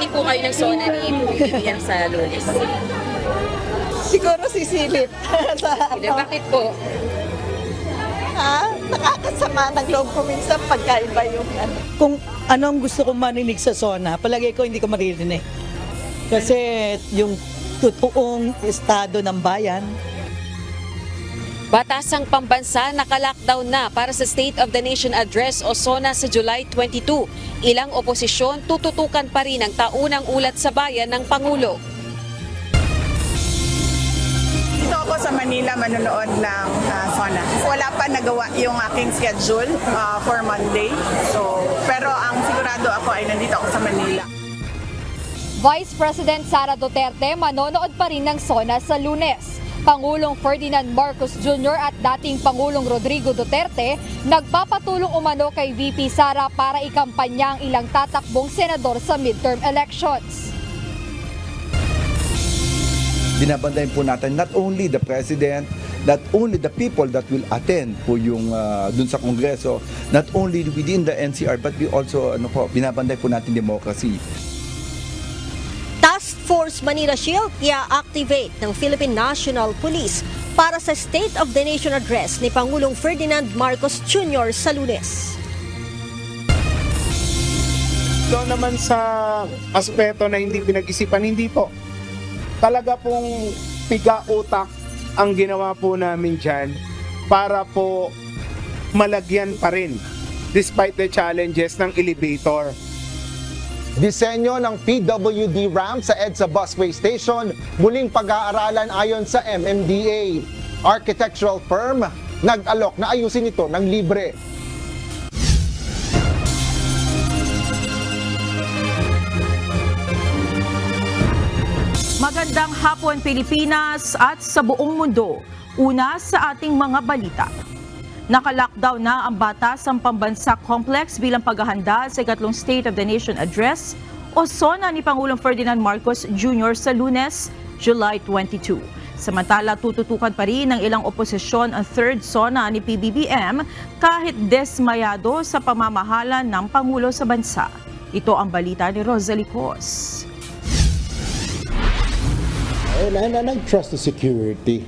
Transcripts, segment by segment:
makikinig po kayo ng SONA ni PBBM sa Lunes? Siguro sisilip. Bakit po? Nakakasama ng loob ko minsan pagkaiba yung ano. Kung anong gusto kong marinig sa SONA, palagay ko hindi ko maririnig. Kasi yung totoong estado ng bayan. Batasang pambansa naka-lockdown na para sa State of the Nation Address o SONA sa July 22. Ilang oposisyon tututukan pa rin ang taunang ulat sa bayan ng Pangulo. Dito ako sa Manila manonood ng SONA. Wala pa nagawa yung aking schedule for Monday. Pero ang sigurado ako ay nandito ako sa Manila. Vice President Sara Duterte manonood pa rin ng SONA sa Lunes. Pangulong Ferdinand Marcos Jr. at dating Pangulong Rodrigo Duterte nagpapatulong umano kay VP Sara para ikampanya ang ilang tatakbong senador sa midterm elections. Binabandayan po natin not only the President, not only the people that will attend po yung dun sa Kongreso, not only within the NCR, but we also binabandayan po natin democracy. Task Force Manila Shield i-activate ng Philippine National Police para sa State of the Nation Address ni Pangulong Ferdinand Marcos Jr. sa Lunes. So naman sa aspeto na hindi pinag-isipan, hindi po. Talaga pong piga-utak ang ginawa po namin dyan para po malagyan pa rin despite the challenges ng elevator. Disenyo ng PWD ramp sa EDSA Busway Station, muling pag-aaralan ayon sa MMDA. Architectural firm nag-alok na ayusin ito ng libre. Magandang hapon Pilipinas at sa buong mundo. Una sa ating mga balita. Naka-lockdown na ang Batasang Pambansa Complex bilang paghahanda sa ikatlong State of the Nation Address o SONA ni Pangulong Ferdinand Marcos Jr. sa Lunes, July 22. Samantala, tututukan pa rin ng ilang oposisyon ang third SONA ni PBBM kahit desmayado sa pamamahala ng Pangulo sa bansa. Ito ang balita ni Rosalie Cos. Nag-trust the security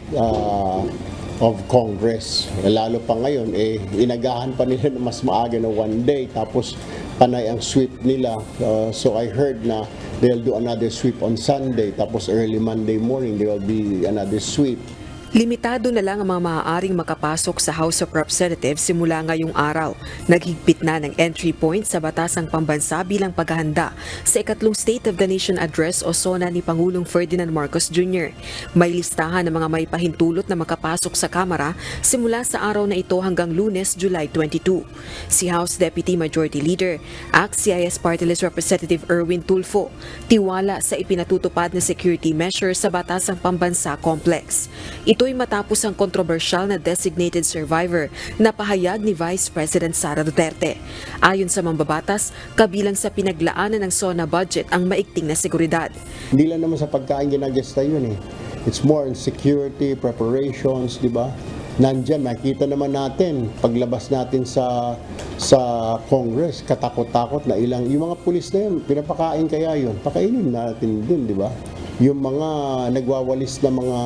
of Congress. Lalo pa ngayon, inagahan pa nila na mas maaga na one day, tapos panay ang sweep nila. So I heard na they'll do another sweep on Sunday, tapos early Monday morning, there will be another sweep. Limitado na lang ang mga maaaring makapasok sa House of Representatives simula ngayong araw. Naghigpit na ng entry point sa Batasang Pambansa bilang paghahanda sa ikatlong State of the Nation Address o SONA ni Pangulong Ferdinand Marcos Jr. May listahan ng mga may pahintulot na makapasok sa Kamara simula sa araw na ito hanggang Lunes, July 22. Si House Deputy Majority Leader, ACT-CIS Party List Representative Erwin Tulfo, tiwala sa ipinatutupad na security measures sa Batasang Pambansa Complex. Ito'y matapos ang kontrobersyal na designated survivor na pahayag ni Vice President Sara Duterte. Ayon sa mambabatas, kabilang sa pinaglaanan ng SONA budget ang maigting na seguridad. Hindi lang naman sa pagkain ginagesta yun . It's more in security, preparations, di ba? Nandyan, makita naman natin, paglabas natin sa Congress, katakot-takot na yung mga pulis na yun, pinapakain kaya yun, pakainin natin din, di ba? Yung mga nagwawalis na mga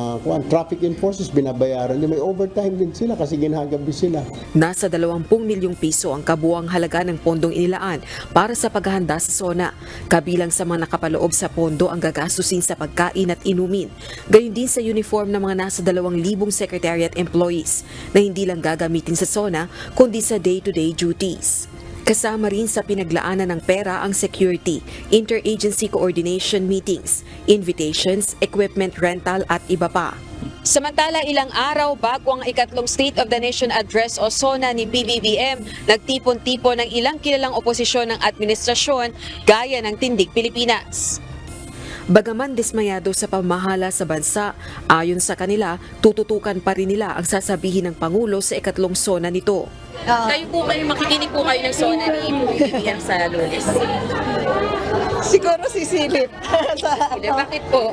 traffic enforcers, binabayaran din. May overtime din sila kasi ginagabi sila. Nasa 20 milyong piso ang kabuuang halaga ng pondong inilaan para sa paghahanda sa SONA. Kabilang sa mga nakapaloob sa pondo ang gagastusin sa pagkain at inumin. Gayon din sa uniform ng mga nasa 2,000 secretariat employees na hindi lang gagamitin sa SONA kundi sa day-to-day duties. Kasama rin sa pinaglaanan ng pera ang security, interagency coordination meetings, invitations, equipment rental at iba pa. Samantala, ilang araw bago ang ikatlong State of the Nation Address o SONA ni PBBM, nagtipon-tipon ng ilang kilalang oposisyon ng administrasyon gaya ng Tindig Pilipinas. Bagaman dismayado sa pamahala sa bansa, ayon sa kanila, tututukan pa rin nila ang sasabihin ng Pangulo sa ikatlong SONA nito. Makikinig po kayo ng SONA ni PBBM sa Lunes? Siguro sisilip. Bakit po?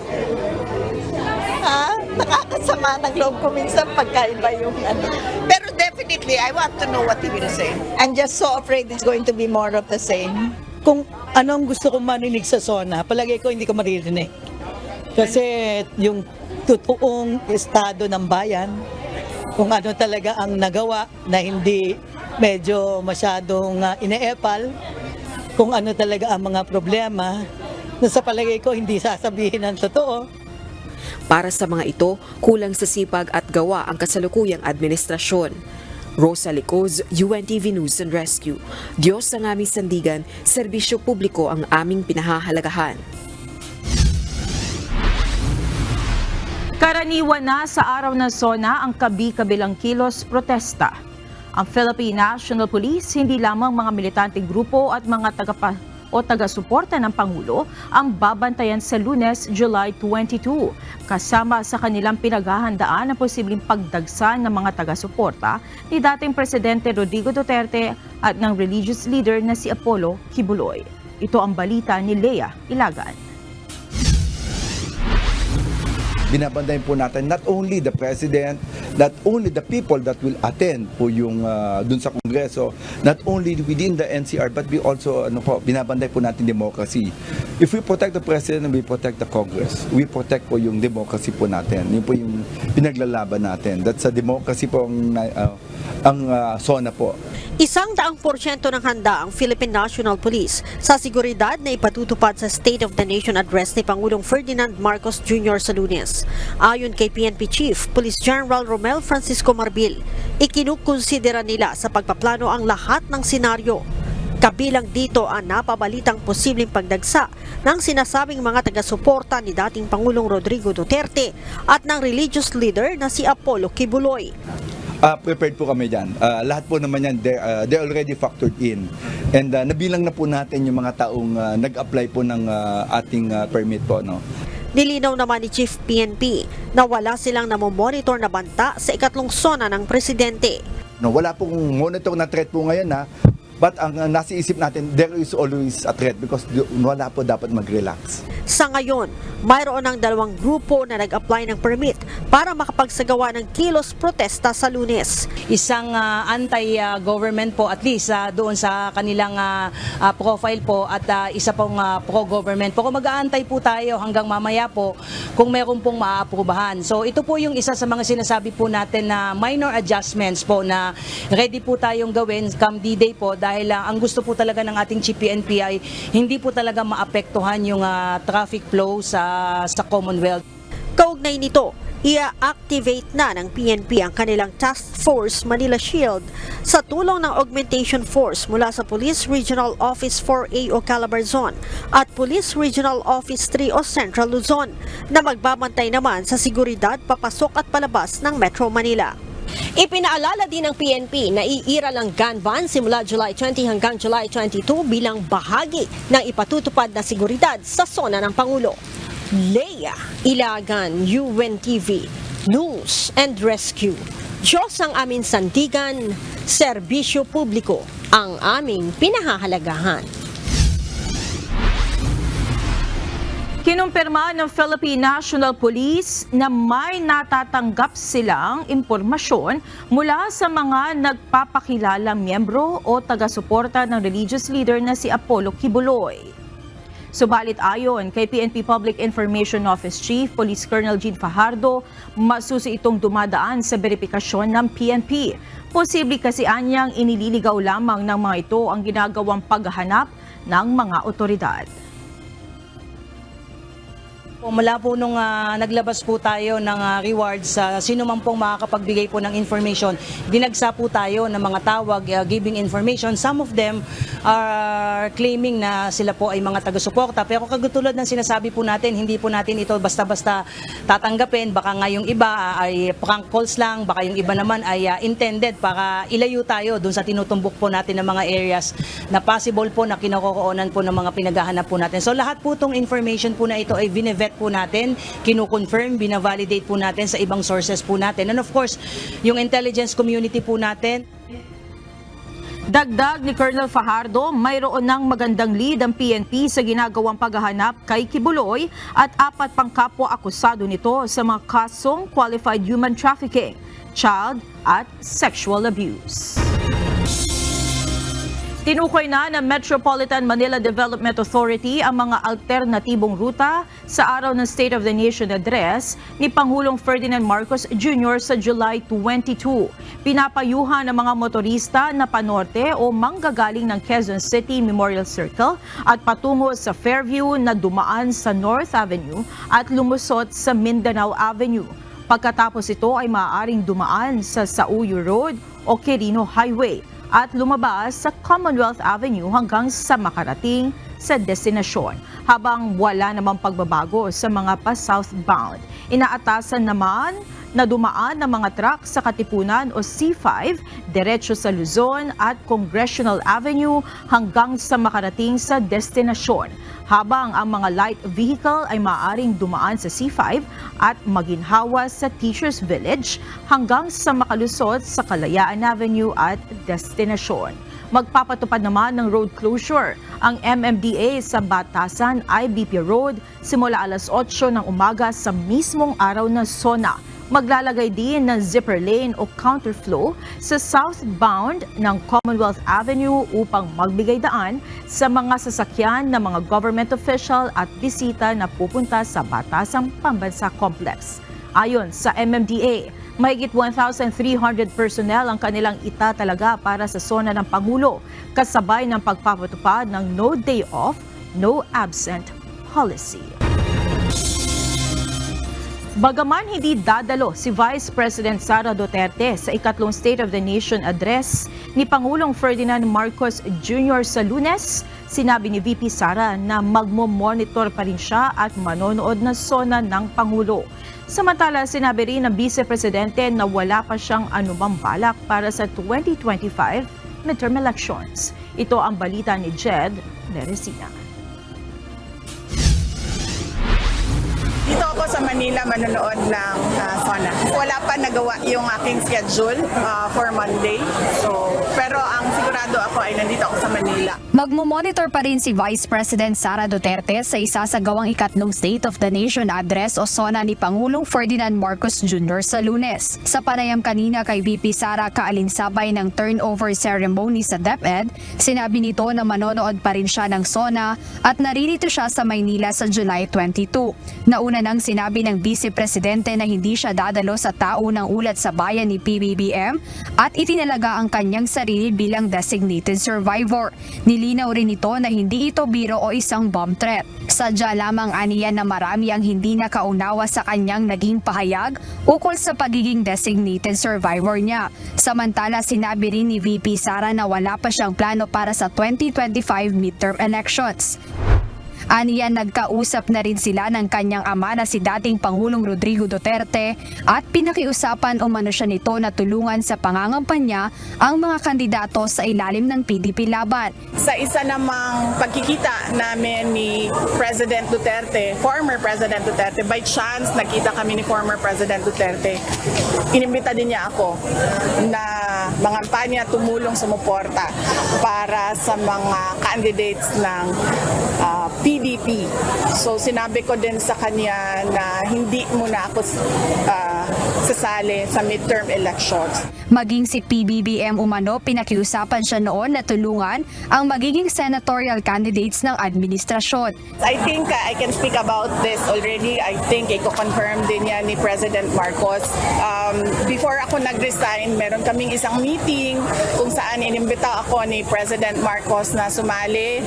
Nakakasama ng loob ko minsan pagkaiba yung ano. Pero definitely, I want to know what he will say. I'm just so afraid it's going to be more of the same. kung anong gusto kong marinig sa SONA, palagay ko hindi ko maririnig. Kasi yung totoong estado ng bayan, kung ano talaga ang nagawa na hindi medyo masyadong ineepal, kung ano talaga ang mga problema, na sa palagay ko hindi sasabihin ng totoo. Para sa mga ito, kulang sa sipag at gawa ang kasalukuyang administrasyon. Rosa Licoz, UNTV News and Rescue. Diyos ang aming sandigan, serbisyo publiko ang aming pinahahalagahan. Karaniwan na sa araw ng SONA ang kabi-kabilang kilos protesta. Ang Philippine National Police, hindi lamang mga militanteng grupo at mga taga-suporta ng Pangulo ang babantayan sa Lunes, July 22. Kasama sa kanilang pinaghahandaan ang posibleng pagdagsa ng mga taga-suporta ni dating Presidente Rodrigo Duterte at ng religious leader na si Apollo Kibuloy. Ito ang balita ni Lea Ilagan. Binabandayan po natin not only the President, not only the people that will attend po yung dun sa Kongreso, not only within the NCR, but we also binabanday po natin democracy. If we protect the President, we protect the Congress. We protect po yung democracy po natin. Yun po yung pinaglalaban natin. That's a democracy po ang SONA po. 100% ng handa ang Philippine National Police sa seguridad na ipatutupad sa State of the Nation Address ni Pangulong Ferdinand Marcos Jr. sa Lunes. Ayon kay PNP Chief Police General Romel Francisco Marbil, ikinukonsidera nila sa pagpaplano ang lahat ng senaryo. Kabilang dito ang napabalitang posibleng pagdagsa ng sinasabing mga taga-suporta ni dating Pangulong Rodrigo Duterte at ng religious leader na si Apollo Kibuloy. Prepared po kami dyan. Lahat po naman yan, they're already factored in. And nabilang na po natin yung mga taong nag-apply po ng ating permit po. No? Nilinaw naman ni Chief PNP na wala silang namomonitor na banta sa ikatlong SONA ng Presidente. No, wala pong monitor na threat po ngayon na. But ang nasa isip natin, there is always a threat because wala po dapat mag-relax. Sa ngayon, mayroon ng 2 grupo na nag-apply ng permit para makapagsagawa ng kilos protesta sa Lunes. Isang anti-government po at least doon sa kanilang profile po at isa pong pro-government po. Kung mag-aantay po tayo hanggang mamaya po kung meron pong maaprubahan. So ito po yung isa sa mga sinasabi po natin na minor adjustments po na ready po tayong gawin come D-Day po dahil ang gusto po talaga ng ating Chief PNP ay hindi po talaga maapektuhan yung traffic flow sa Commonwealth. Kaugnay nito, i-activate na ng PNP ang kanilang Task Force Manila Shield sa tulong ng augmentation force mula sa Police Regional Office 4A o Calabarzon at Police Regional Office 3 o Central Luzon na magbabantay naman sa seguridad papasok at palabas ng Metro Manila. Ipinaalala din ng PNP na iiral ang gun ban simula July 20 hanggang July 22 bilang bahagi ng ipatutupad na seguridad sa SONA ng Pangulo. Lea Ilagan, UNTV News and Rescue. Diyos ang aming sandigan, serbisyo publiko ang aming pinahahalagahan. Kinumpirma ng Philippine National Police na may natatanggap silang impormasyon mula sa mga nagpapakilalang miyembro o taga-suporta ng religious leader na si Apollo Kibuloy. Subalit ayon kay PNP Public Information Office Chief Police Colonel Jean Fajardo, masusi itong dumadaan sa beripikasyon ng PNP. Posible kasi anyang inililigaw lamang ng mga ito ang ginagawang paghahanap ng mga otoridad. Mula po nung naglabas po tayo ng rewards sa sino man pong makakapagbigay po ng information, dinagsa po tayo ng mga tawag giving information. Some of them are claiming na sila po ay mga taga-suporta. Pero kagutulad ng sinasabi po natin, hindi po natin ito basta-basta tatanggapin. Baka nga yung iba ay prank calls lang, baka yung iba naman ay intended para ilayo tayo dun sa tinutumbok po natin ng mga areas na possible po na kinokoonan po ng mga pinaghahanap po natin. So lahat po itong information po na ito ay vinevet po natin, kino-confirm, binavalidate po natin sa ibang sources po natin. And of course, yung intelligence community po natin. Dagdag ni Colonel Fajardo, mayroon ng magandang lead ang PNP sa ginagawang paghahanap kay Kibuloy at 4 pang kapwa akusado nito sa mga kasong qualified human trafficking, child at sexual abuse. Tinukoy na ng Metropolitan Manila Development Authority ang mga alternatibong ruta sa araw ng State of the Nation Address ni Pangulong Ferdinand Marcos Jr. sa July 22. Pinapayuhan ng mga motorista na panorte o manggagaling ng Quezon City Memorial Circle at patungo sa Fairview na dumaan sa North Avenue at lumusot sa Mindanao Avenue. Pagkatapos ito ay maaaring dumaan sa Sauyo Road o Quirino Highway at lumabas sa Commonwealth Avenue hanggang sa makarating sa destinasyon. Habang wala namang pagbabago sa mga pa-southbound. Inaatasan naman na dumaan ng mga truck sa Katipunan o C5, diretso sa Luzon at Congressional Avenue hanggang sa makarating sa destinasyon. Habang ang mga light vehicle ay maaaring dumaan sa C5 at maginhawa sa Teachers Village hanggang sa makalusot sa Kalayaan Avenue at destinasyon. Magpapatupad naman ng road closure ang MMDA sa Batasan IBP Road simula alas 8 ng umaga sa mismong araw na SONA. Maglalagay din ng zipper lane o counterflow sa southbound ng Commonwealth Avenue upang magbigay daan sa mga sasakyan ng mga government official at bisita na pupunta sa Batasang Pambansa Complex. Ayon sa MMDA, mahigit 1,300 personnel ang kanilang itatalaga para sa SONA ng Pangulo, kasabay ng pagpapatupad ng no day off, no absent policy. Bagaman hindi dadalo si Vice President Sara Duterte sa ikatlong State of the Nation Address ni Pangulong Ferdinand Marcos Jr. sa Lunes, sinabi ni VP Sara na magmo-monitor pa rin siya at manonood na SONA ng Pangulo. Samantala, sinabi rin ng Vice Presidente na wala pa siyang anumang balak para sa 2025 midterm elections. Ito ang balita ni Jed Neresina. Dito ako sa Manila manonood ng SONA. Wala pa nagawa yung aking schedule for Monday. Pero ang sigurado ako ay nandito ako sa Manila. Magmo-monitor pa rin si Vice President Sara Duterte sa isasagawang ikatlong State of the Nation Address o SONA ni Pangulong Ferdinand Marcos Jr. sa Lunes. Sa panayam kanina kay VP Sara kaalinsabay ng turnover ceremony sa DepEd, sinabi nito na manonood pa rin siya ng SONA at naririto siya sa Maynila sa July 22. Nauna nang sinabi ng Vice Presidente na hindi siya dadalo sa tao ng ulat sa bayan ni PBBM at itinalaga ang kanyang sarili bilang designated survivor. Nilinaw rin ito na hindi ito biro o isang bomb threat. Sadya lamang aniyan na marami ang hindi nakaunawa sa kanyang naging pahayag ukol sa pagiging designated survivor niya. Samantala, sinabi rin ni VP Sara na wala pa siyang plano para sa 2025 midterm elections. Aniyan, nagkausap na rin sila ng kanyang ama na si dating Pangulong Rodrigo Duterte at pinakiusapan umano siya nito na tulungan sa pangangampanya ang mga kandidato sa ilalim ng PDP laban. Sa isa namang pagkikita namin ni President Duterte, former President Duterte, by chance nakita kami ni former President Duterte. Inimbita din niya ako na mangampanya, tumulong, sumuporta para sa mga candidates ng PDP. So sinabi ko din sa kanya na hindi muna ako sasali sa midterm elections. Maging si PBBM umano, pinakiusapan siya noon na tulungan ang magiging senatorial candidates ng administrasyon. I think I can speak about this already. I think i-confirm din yan ni President Marcos. Before ako nag-resign, meron kaming isang meeting kung saan inimbita ako ni President Marcos na sumali,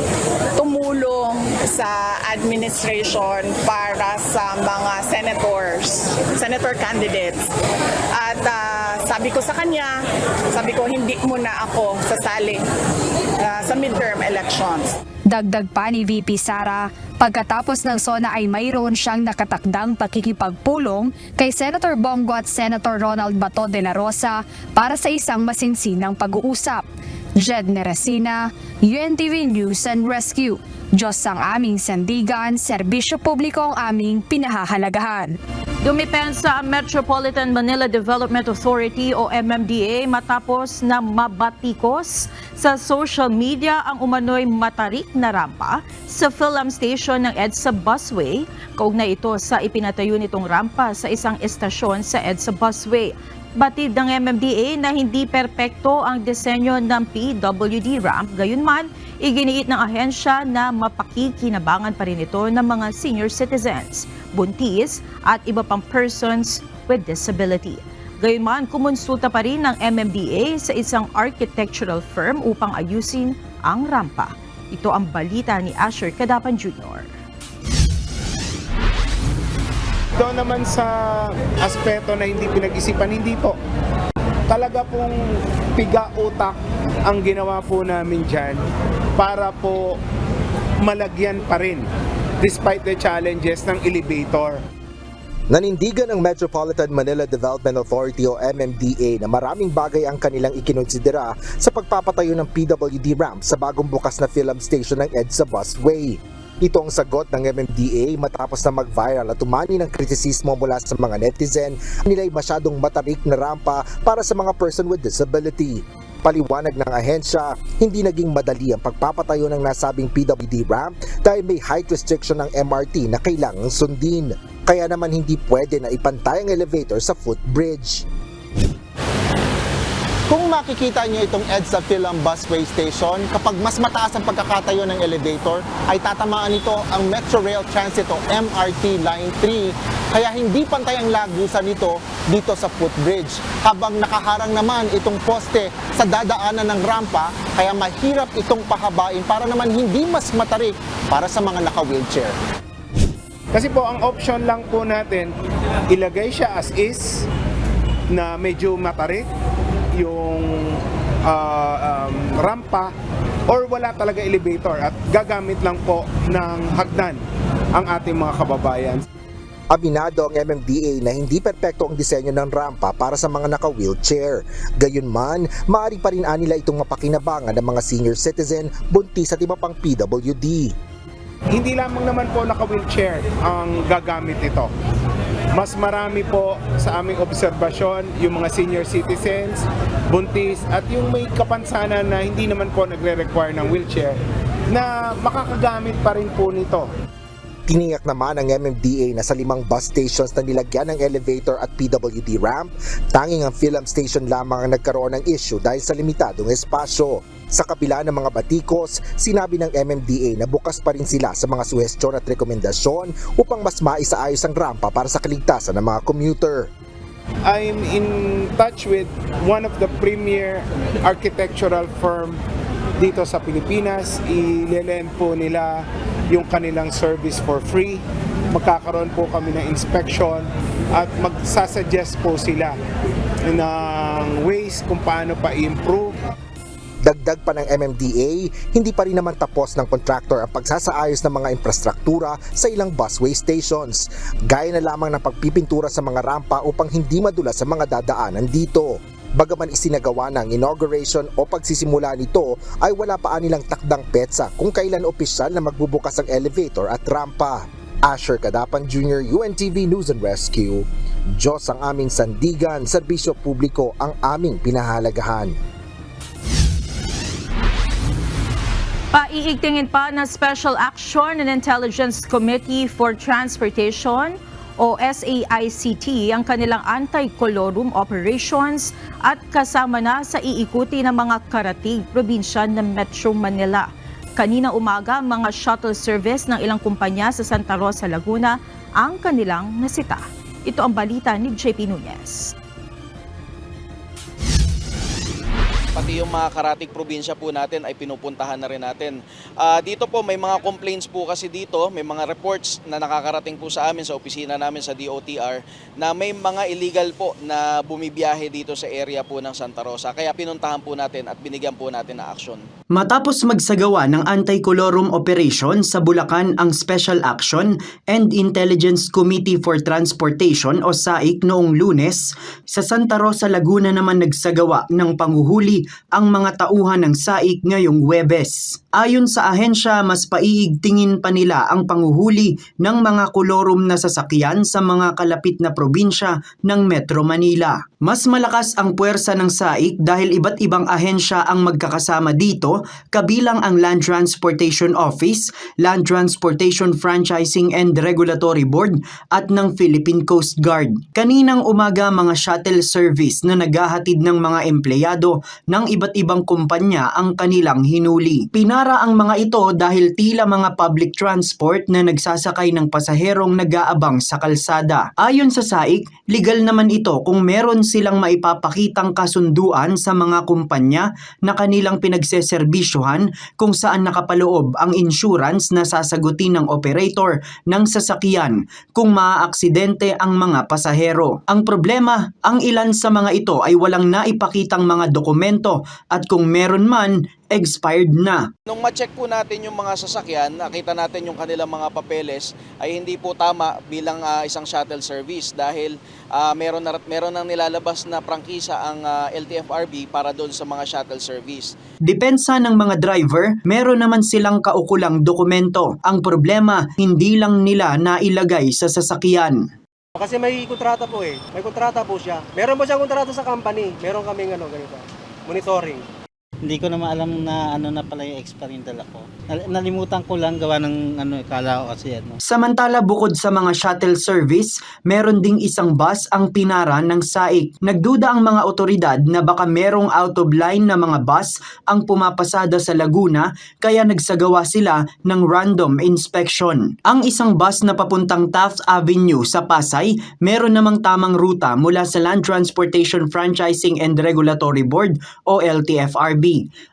tumulong sa administration para sa mga senator candidates. At sabi ko sa kanya, sabi ko hindi muna ako sasali sa midterm elections. Dagdag pa ni VP Sara, pagkatapos ng SONA ay mayroon siyang nakatakdang pakikipagpulong kay Senator Bongo at Senator Ronald Bato de la Rosa para sa isang masinsinang pag-uusap. Jed Neresina, UNTV News and Rescue. Diyos ang aming sandigan, serbisyo publiko ang aming pinahahalagahan. Dumipensa ang Metropolitan Manila Development Authority o MMDA matapos na mabatikos sa social media ang umano'y matarik na rampa sa Philam Station ng EDSA Busway. Kaugnay ito sa ipinatayo nitong rampa sa isang estasyon sa EDSA Busway. Batid ng MMDA na hindi perpekto ang disenyo ng PWD ramp, gayunman, iginiit ng ahensya na mapakikinabangan pa rin ito ng mga senior citizens, buntis at iba pang persons with disability. Gayunman, kumonsulta pa rin ng MMDA sa isang architectural firm upang ayusin ang rampa. Ito ang balita ni Asher Cadapan Jr. Doon naman sa aspeto na hindi pinag-isipan, hindi po. Talaga pong piga-utak ang ginawa po namin dyan para po malagyan pa rin despite the challenges ng elevator. Nanindigan ng Metropolitan Manila Development Authority o MMDA na maraming bagay ang kanilang ikinonsidera sa pagpapatayo ng PWD ramp sa bagong bukas na film station ng EDSA Busway. Ito ang sagot ng MMDA matapos na mag-viral at umani ng kritisismo mula sa mga netizen nila'y masyadong matarik na rampa para sa mga person with disability. Paliwanag ng ahensya, hindi naging madali ang pagpapatayo ng nasabing PWD ramp dahil may height restriction ng MRT na kailangang sundin. Kaya naman hindi pwede na ipantay ang elevator sa footbridge. Kung makikita nyo itong EDSA Philam Busway Station, kapag mas mataas ang pagkakatayo ng elevator, ay tatamaan nito ang Metro Rail Transit o MRT Line 3. Kaya hindi pantay ang lagusan nito dito sa footbridge. Habang nakaharang naman itong poste sa dadaanan ng rampa, kaya mahirap itong pahabain para naman hindi mas matarik para sa mga naka-wheelchair. Kasi po ang option lang po natin, ilagay siya as is na medyo matarik yung rampa or wala talaga elevator at gagamit lang po ng hagdan ang ating mga kababayan. Aminado ang MMDA na hindi perpekto ang disenyo ng rampa para sa mga naka-wheelchair. Gayunman, maaari pa rin nila itong mapakinabangan ng mga senior citizen, buntis at iba pang PWD. Hindi lamang naman po naka-wheelchair ang gagamit ito. Mas marami po sa aming obserbasyon yung mga senior citizens, buntis at yung may kapansanan na hindi naman po nagre-require ng wheelchair na makakagamit pa rin po nito. Tiniyak naman ng MMDA na sa 5 bus stations na nilagyan ng elevator at PWD ramp, tanging ang film station lamang ang nagkaroon ng issue dahil sa limitadong espasyo. Sa kabila ng mga batikos, sinabi ng MMDA na bukas pa rin sila sa mga suhestyon at rekomendasyon upang mas maisaayos ang rampa para sa kaligtasan ng mga commuter. I'm in touch with one of the premier architectural firm dito sa Pilipinas. Ilelend po nila yung kanilang service for free. Magkakaroon po kami ng inspection at magsasuggest po sila ng ways kung paano pa i-improve. Dagdag pa ng MMDA, hindi pa rin naman tapos ng contractor ang pagsasaayos ng mga infrastruktura sa ilang busway stations. Gaya na lamang ng pagpipintura sa mga rampa upang hindi madulas sa mga dadaanan dito. Bagaman isinagawa ng inauguration o pagsisimula nito ay wala pa nilang takdang petsa kung kailan opisyal na magbubukas ang elevator at rampa. Asher Cadapan Jr., UNTV News and Rescue. Diyos ang aming sandigan, serbisyo publiko ang aming pinahalagahan. Paiigtingin pa ng Special Action and Intelligence Committee for Transportation o SAICT ang kanilang anti-colorum operations at kasama na sa iikuti ng mga karatig probinsya ng Metro Manila. Kanina umaga, mga shuttle service ng ilang kumpanya sa Santa Rosa, Laguna ang kanilang nasita. Ito ang balita ni JP Nunez. Pati yung mga karatig probinsya po natin ay pinupuntahan na rin natin. Dito po may mga complaints po kasi dito, may mga reports na nakakarating po sa amin sa opisina namin sa DOTR na may mga illegal po na bumibiyahe dito sa area po ng Santa Rosa. Kaya pinuntahan po natin at binigyan po natin na aksyon. Matapos magsagawa ng anti-colorum operation sa Bulacan ang Special Action and Intelligence Committee for Transportation o SAIC noong Lunes, sa Santa Rosa, Laguna naman nagsagawa ng panguhuli ang mga tauhan ng SAIC ngayong Huwebes. Ayon sa ahensya, mas paiigtingin pa nila ang panghuhuli ng mga kolorum na sasakyan sa mga kalapit na probinsya ng Metro Manila. Mas malakas ang puwersa ng SAIC dahil iba't ibang ahensya ang magkakasama dito, kabilang ang Land Transportation Office, Land Transportation Franchising and Regulatory Board at ng Philippine Coast Guard. Kaninang umaga, mga shuttle service na naghahatid ng mga empleyado ng iba't ibang kumpanya ang kanilang hinuli. Pinara ang mga ito dahil tila mga public transport na nagsasakay ng pasaherong nag-aabang sa kalsada. Ayon sa SAIC, legal naman ito kung meron silang maipapakitang kasunduan sa mga kumpanya na kanilang pinagseserbisyuhan kung saan nakapaloob ang insurance na sasagutin ng operator ng sasakyan kung maaaksidente ang mga pasahero. Ang problema, ang ilan sa mga ito ay walang naipakitang mga dokumento at kung meron man, expired na. Nung ma-check po natin yung mga sasakyan, nakita natin yung kanilang mga papeles ay hindi po tama bilang isang shuttle service dahil meron nang nilalabas na prangkisa ang LTFRB para doon sa mga shuttle service. Depensa ng mga driver, meron naman silang kaukulang dokumento. Ang problema, hindi lang nila nailagay sa sasakyan. Kasi may kontrata po eh. May kontrata po siya. Meron po siyang kontrata sa company. Meron kaming ganito, monitoring. Hindi ko naman alam na na pala yung experimental ako. Nalimutan ko lang gawa ng kala ko kasi . Samantala, bukod sa mga shuttle service, meron ding isang bus ang pinara ng SAIC. Nagduda ang mga otoridad na baka merong out of line na mga bus ang pumapasada sa Laguna kaya nagsagawa sila ng random inspection. Ang isang bus na papuntang Taft Avenue sa Pasay, meron namang tamang ruta mula sa Land Transportation Franchising and Regulatory Board o LTFRB.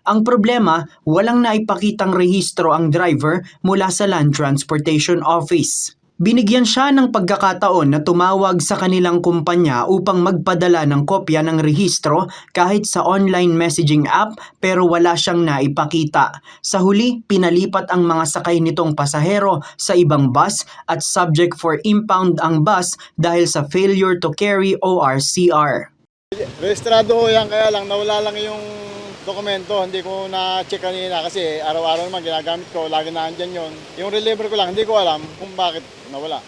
Ang problema, walang naipakitang rehistro ang driver mula sa Land Transportation Office. Binigyan siya ng pagkakataon na tumawag sa kanilang kumpanya upang magpadala ng kopya ng rehistro kahit sa online messaging app pero wala siyang naipakita. Sa huli, pinalipat ang mga sakay nitong pasahero sa ibang bus at subject for impound ang bus dahil sa failure to carry ORCR. Rehistrado yan, kaya lang nawala lang yung dokumento, hindi ko na-check kanina kasi araw-araw naman ginagamit ko, lagi na andyan yun. Yung reliever ko lang, hindi ko alam kung bakit nawala.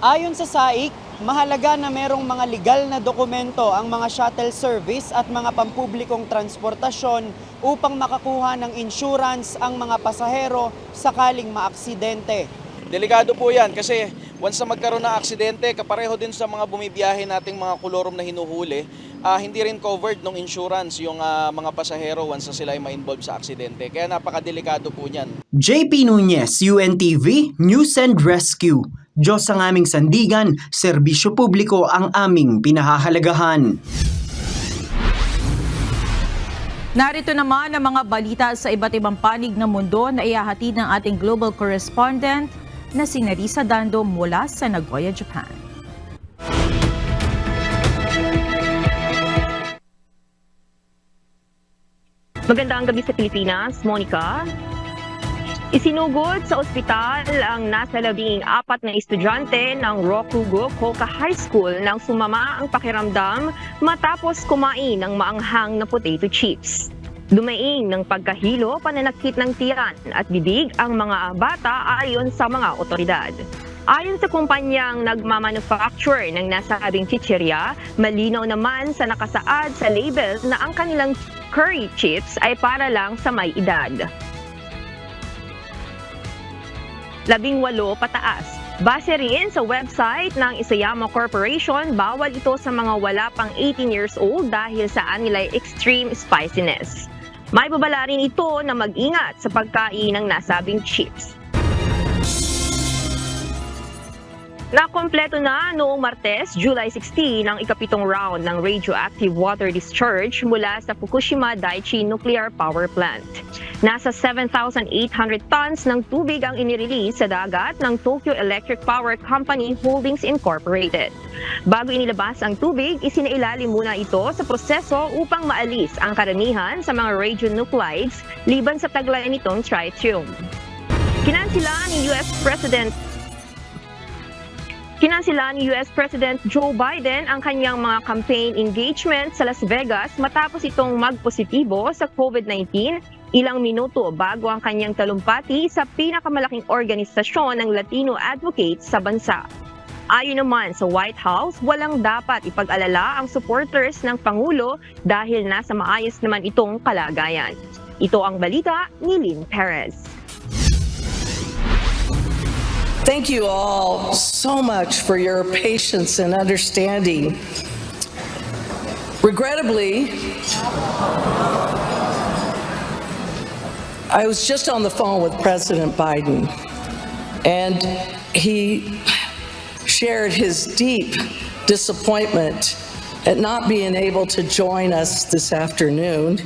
Ayon sa SAIC, mahalaga na merong mga legal na dokumento ang mga shuttle service at mga pampublikong transportasyon upang makakuha ng insurance ang mga pasahero sakaling maaksidente. Delikado po yan kasi once na magkaroon ng aksidente, kapareho din sa mga bumibiyahe nating mga kolorum na hinuhuli, hindi rin covered ng insurance yung mga pasahero once na sila ay ma-involve sa aksidente. Kaya napakadelikado po niyan. JP Nunez, UNTV, News and Rescue. Diyos ang aming sandigan, serbisyo publiko ang aming pinahahalagahan. Narito naman ang mga balita sa iba't ibang panig ng mundo na ihahatid ng ating global correspondent na si Nerissa Dando mula sa Nagoya, Japan. Magandang gabi sa Pilipinas, Monica. Isinugod sa ospital ang nasa 14 na estudyante ng Rokugo Koka High School nang sumama ang pakiramdam matapos kumain ng maanghang na potato chips. Dumaing ng pagkahilo, pananakit ng tiyan at bibig ang mga bata ayon sa mga otoridad. Ayon sa kumpanyang nagmamanufacture ng nasabing chichirya, malinaw naman sa nakasaad sa label na ang kanilang curry chips ay para lang sa may edad. 18 pataas. Base rin sa website ng Isayama Corporation, bawal ito sa mga wala pang 18 years old dahil sa anilay extreme spiciness. May babala rin ito na mag-ingat sa pagkain ng nasabing chips. Nakompleto na noong Martes, July 16, ang ika-7 round ng radioactive water discharge mula sa Fukushima Daiichi Nuclear Power Plant. Nasa 7,800 tons ng tubig ang inirelease sa dagat ng Tokyo Electric Power Company Holdings Incorporated. Bago inilabas ang tubig, isinailalim muna ito sa proseso upang maalis ang karamihan sa mga radionuclides liban sa taglay nitong tritium. Kinansila ni US President Kinansela ni US President Joe Biden ang kanyang mga campaign engagement sa Las Vegas matapos itong magpositibo sa COVID-19 ilang minuto bago ang kanyang talumpati sa pinakamalaking organisasyon ng Latino advocates sa bansa. Ayon naman sa White House, walang dapat ipag-alala ang supporters ng Pangulo dahil nasa maayos naman itong kalagayan. Ito ang balita ni Lynn Perez. Thank you all so much for your patience and understanding. Regrettably, I was just on the phone with President Biden, and he shared his deep disappointment at not being able to join us this afternoon.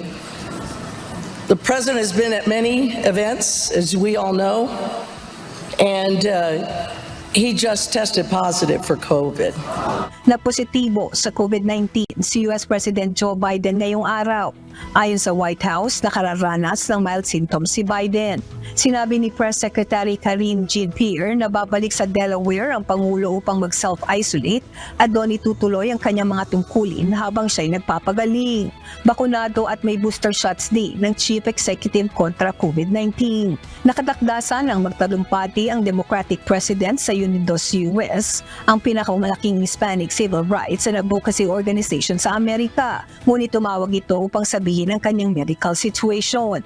The President has been at many events, as we all know, and he just tested positive for COVID. Na positibo sa COVID-19 si US President Joe Biden ngayong araw. Ayon sa White House, nakararanas ng mild symptoms si Biden. Sinabi ni Press Secretary Karine Jean-Pierre na babalik sa Delaware ang Pangulo upang mag-self-isolate at doon itutuloy ang kanyang mga tungkulin habang siya'y nagpapagaling. Bakunado at may booster shots din ng Chief Executive kontra COVID-19. Nakatakdasan ang magtalumpati ang Democratic President sa Unidos US, ang pinakamalaking Hispanic civil rights and advocacy organization sa Amerika. Ngunit tumawag ito upang sabihin ang kanyang medical situation.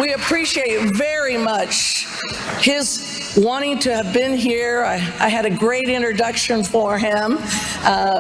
We appreciate very much his wanting to have been here. I had a great introduction for him,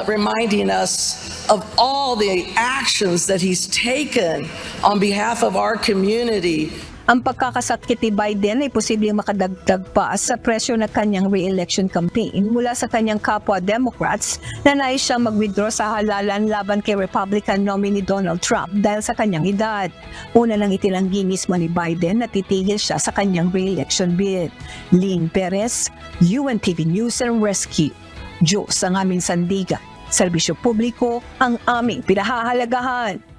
reminding us of all the actions that he's taken on behalf of our community. Ang pagkakasakit ni Biden ay posibleng makadagdag pa sa presyo ng kanyang re-election campaign mula sa kanyang kapwa Democrats na nais siyang mag-withdraw sa halalan laban kay Republican nominee Donald Trump dahil sa kanyang edad. Una nang itinanggi mismo ni Biden na titigil siya sa kanyang re-election bid. Lynn Perez, UNTV News and Rescue. Diyos ang aming sandigan. Serbisyo publiko ang aming pinahahalagahan.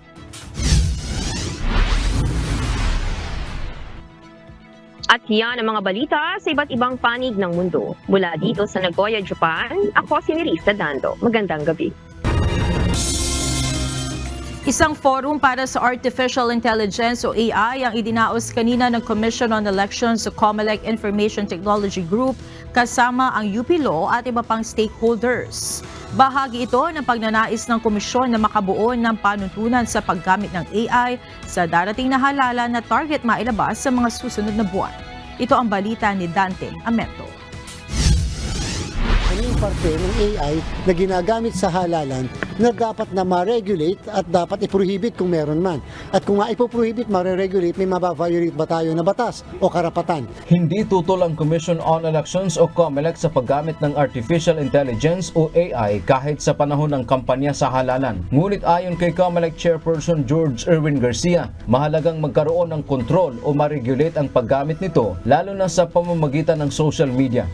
At yan ang mga balita sa iba't ibang panig ng mundo. Mula dito sa Nagoya, Japan, ako si Nerissa Dando. Magandang gabi. Isang forum para sa Artificial Intelligence o AI ang idinaos kanina ng Commission on Elections sa COMELEC Information Technology Group kasama ang UP Law at iba pang stakeholders. Bahagi ito ng pagnanais ng komisyon na makabuo ng panuntunan sa paggamit ng AI sa darating na halalan na target mailabas sa mga susunod na buwan. Ito ang balita ni Dante Amento. Ano yung parte ng AI na ginagamit sa halalan na dapat na ma-regulate at dapat i-prohibit kung meron man. At kung nga ipo-prohibit, ma-regulate, may mabaviolate ba tayo na batas o karapatan? Hindi tutol ang Commission on Elections o COMELEC sa paggamit ng Artificial Intelligence o AI kahit sa panahon ng kampanya sa halalan. Ngunit ayon kay COMELEC Chairperson George Erwin Garcia, mahalagang magkaroon ng kontrol o ma-regulate ang paggamit nito lalo na sa pamamagitan ng social media.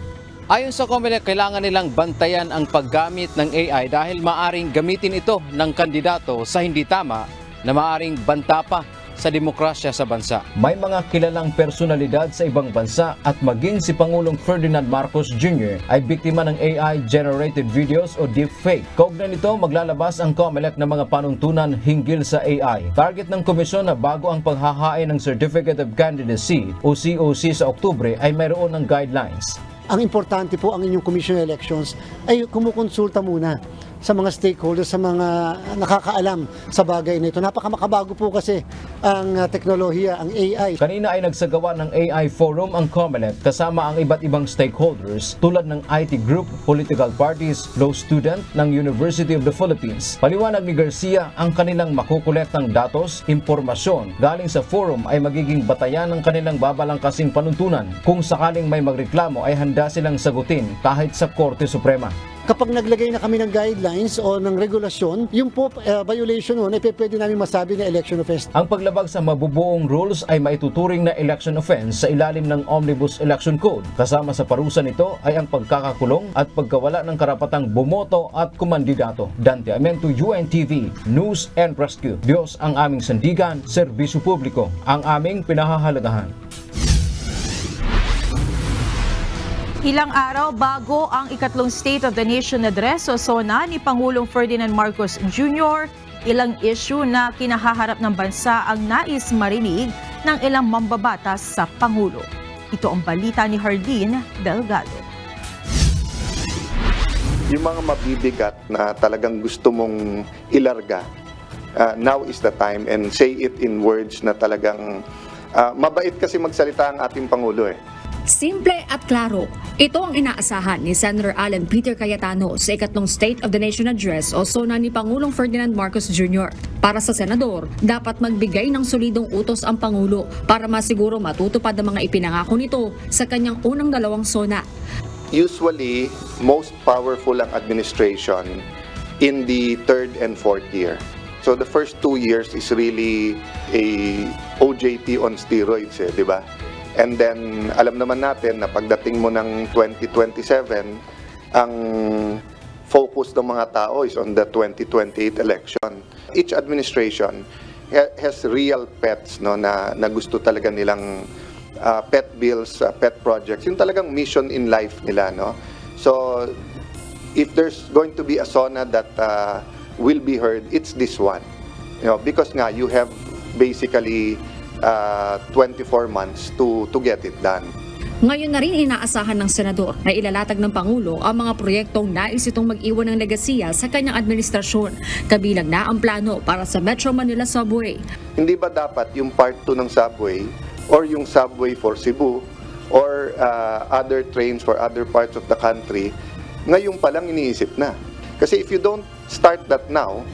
Ayon sa COMELEC, kailangan nilang bantayan ang paggamit ng AI dahil maaring gamitin ito ng kandidato sa hindi tama na maaring banta pa sa demokrasya sa bansa. May mga kilalang personalidad sa ibang bansa at maging si Pangulong Ferdinand Marcos Jr. ay biktima ng AI-generated videos o deepfake. Kaugnay nito, maglalabas ang COMELEC ng mga panuntunan hinggil sa AI. Target ng komisyon na bago ang paghahain ng Certificate of Candidacy o COC sa Oktubre ay mayroon ng guidelines. Ang importante po ang inyong Commission on Elections ay kumukonsulta muna sa mga stakeholders, sa mga nakakaalam sa bagay na ito. Napakamakabago po kasi ang teknolohiya, ang AI. Kanina ay nagsagawa ng AI Forum ang COMELEC kasama ang iba't ibang stakeholders tulad ng IT Group, political parties, law student ng University of the Philippines. Paliwanag ni Garcia, ang kanilang makukolektang datos, impormasyon galing sa forum ay magiging batayan ng kanilang babalangkasing panuntunan. Kung sakaling may magreklamo ay handa silang sagutin kahit sa Korte Suprema. Kapag naglagay na kami ng guidelines o ng regulasyon, yung po violation nun ay pwede namin masabi na election offense. Ang paglabag sa mabubuong rules ay maituturing na election offense sa ilalim ng Omnibus Election Code. Kasama sa parusa nito ay ang pagkakakulong at pagkawala ng karapatang bumoto at kumandidato. Dante Amento, UNTV, News and Rescue. Diyos ang aming sandigan, serbisyo publiko ang aming pinahahalagahan. Ilang araw bago ang ikatlong State of the Nation Address o SONA ni Pangulong Ferdinand Marcos Jr., ilang issue na kinahaharap ng bansa ang nais marinig ng ilang mambabatas sa Pangulo. Ito ang balita ni Hardin Delgado. Yung mga mabibigat na talagang gusto mong ilarga, now is the time, and say it in words na talagang mabait kasi magsalita ang ating Pangulo eh. Simple at klaro, ito ang inaasahan ni Senator Alan Peter Cayetano sa ikatlong State of the Nation Address o SONA ni Pangulong Ferdinand Marcos Jr. Para sa senador, dapat magbigay ng solidong utos ang Pangulo para masiguro matutupad ang mga ipinangako nito sa kanyang unang dalawang SONA. Usually, most powerful ang administration in the third and fourth year. So the first 2 years is really a OJT on steroids, di ba? And then, alam naman natin na pagdating mo ng 2027, ang focus ng mga tao is on the 2028 election. Each administration has real pets, no, na gusto talaga nilang pet bills, pet projects, yung talagang mission in life nila. No? So, if there's going to be a SONA that will be heard, it's this one. You know, because nga, you have basically 24 months to get it done. Ngayon na rin inaasahan ng senador na ilalatag ng Pangulo ang mga proyektong nais itong mag-iwan ng legasiya sa kanyang administrasyon, kabilang na ang plano para sa Metro Manila Subway. Hindi ba dapat yung part 2 ng subway or yung subway for Cebu or other trains for other parts of the country, ngayon pa lang iniisip na? Kasi if you don't start that now,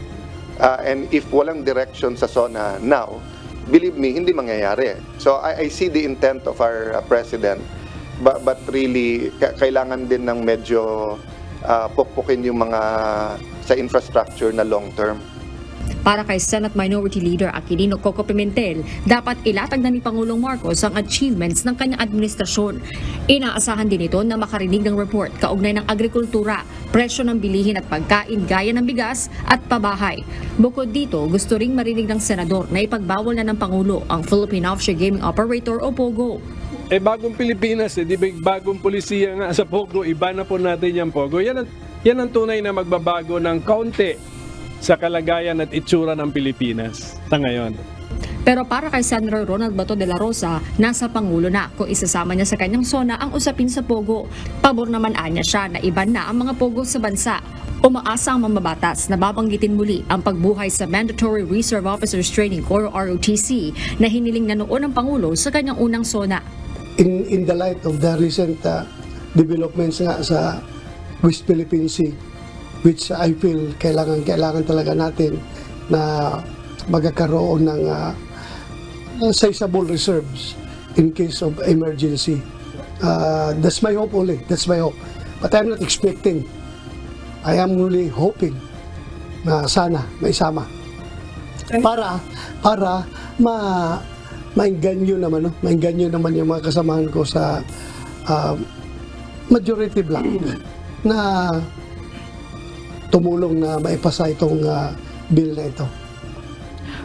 and if walang direction sa SONA now, believe me, hindi mangyayari. So I see the intent of our President, but really kailangan din ng medyo pukpukin yung mga sa infrastructure na long term. Para kay Senate Minority Leader Aquilino Coco Pimentel, dapat ilatag na ni Pangulong Marcos ang achievements ng kanyang administrasyon. Inaasahan din ito na makarinig ng report kaugnay ng agrikultura, presyo ng bilihin at pagkain gaya ng bigas at pabahay. Bukod dito, gusto ring marinig ng senador na ipagbawal na ng Pangulo ang Philippine Offshore Gaming Operator o POGO. Bagong Pilipinas, di ba bagong polisiya nga sa POGO, iba na po natin yung POGO. Yan ang tunay na magbabago ng kaunti sa kalagayan at itsura ng Pilipinas sa ngayon. Pero para kay Senator Ronald Bato de la Rosa, nasa Pangulo na kung isasama niya sa kanyang SONA ang usapin sa POGO. Pabor naman anya siya na iban na ang mga POGO sa bansa. Umaasa ang mambabatas na babanggitin muli ang pagbuhay sa Mandatory Reserve Officers Training Corps o ROTC na hiniling na noon ng Pangulo sa kanyang unang SONA. In the light of the recent developments nga sa West Philippine Sea, which I feel kailangan talaga natin na magkakaroon ng sizable reserves in case of emergency. That's my hope only. That's my hope. But I'm not expecting. I am really hoping na sana maisama. Para maingganyo naman, maingganyo naman yung mga kasamahan ko sa majority bloc na tumulong na maipasa itong bill na ito.